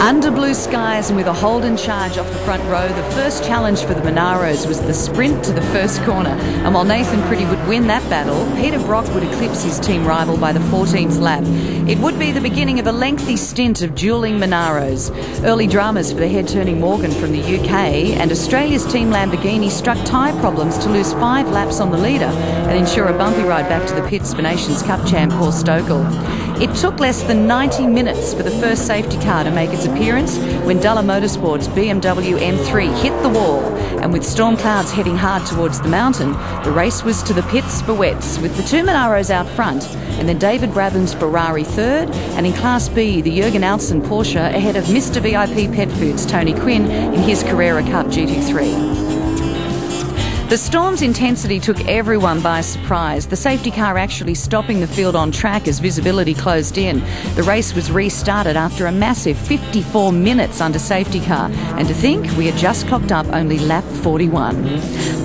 Under blue skies and with a Holden charge off the front row, the first challenge for the Monaros was the sprint to the first corner. And while Nathan Pretty would win that battle, Peter Brock would eclipse his team rival by the 14th lap. It would be the beginning of a lengthy stint of duelling Monaros. Early dramas for the head-turning Morgan from the UK, and Australia's team Lamborghini struck tyre problems to lose 5 laps on the leader and ensure a bumpy ride back to the pits for Nations Cup champ Paul Stokel. It took less than 90 minutes for the first safety car to make its appearance when Duller Motorsports' BMW M3 hit the wall, and with storm clouds heading hard towards the mountain, the race was to the pits for wets, with the 2 Monaros out front, and then David Brabham's Ferrari third, and in Class B, the Jürgen Alsen Porsche ahead of Mr VIP Pet Foods' Tony Quinn in his Carrera Cup GT3. The storm's intensity took everyone by surprise, the safety car actually stopping the field on track as visibility closed in. The race was restarted after a massive 54 minutes under safety car, and to think we had just clocked up only lap 41.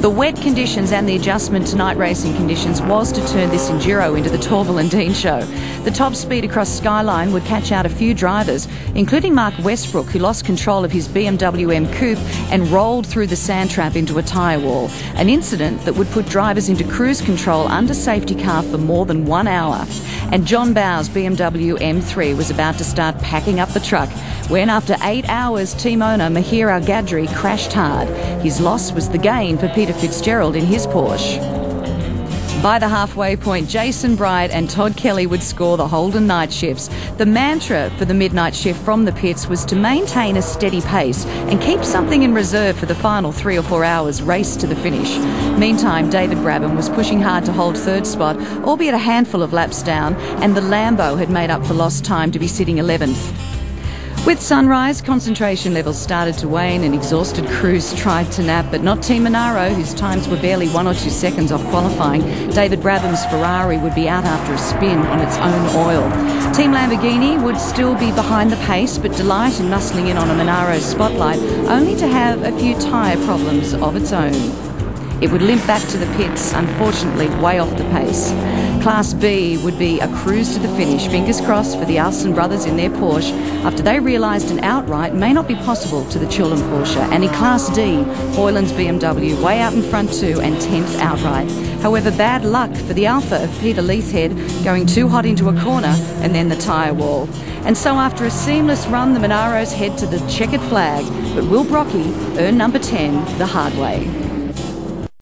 The wet conditions and the adjustment to night racing conditions was to turn this Enduro into the Torvill and Dean show. The top speed across Skyline would catch out a few drivers, including Mark Westbrook, who lost control of his BMW M Coupe and rolled through the sand trap into a tyre wall. An incident that would put drivers into cruise control under safety car for more than 1 hour. And John Bow's BMW M3 was about to start packing up the truck when, after 8 hours, team owner Mahir Al-Gadri crashed hard. His loss was the gain for Peter Fitzgerald in his Porsche. By the halfway point, Jason Bright and Todd Kelly would score the Holden night shifts. The mantra for the midnight shift from the pits was to maintain a steady pace and keep something in reserve for the final 3 or 4 hours race to the finish. Meantime, David Brabham was pushing hard to hold third spot, albeit a handful of laps down, and the Lambo had made up for lost time to be sitting 11th. With sunrise, concentration levels started to wane and exhausted crews tried to nap, but not Team Monaro, whose times were barely 1 or 2 seconds off qualifying. David Brabham's Ferrari would be out after a spin on its own oil. Team Lamborghini would still be behind the pace, but delight in muscling in on a Monaro spotlight, only to have a few tyre problems of its own. It would limp back to the pits, unfortunately way off the pace. Class B would be a cruise to the finish, fingers crossed for the Alsen brothers in their Porsche, after they realised an outright may not be possible to the Chiltern Porsche. And in Class D, Boylan's BMW way out in front too, and 10th outright. However, bad luck for the Alpha of Peter Leithhead, going too hot into a corner and then the tyre wall. And so after a seamless run, the Monaros head to the checkered flag, but will Brocky earn number 10 the hard way?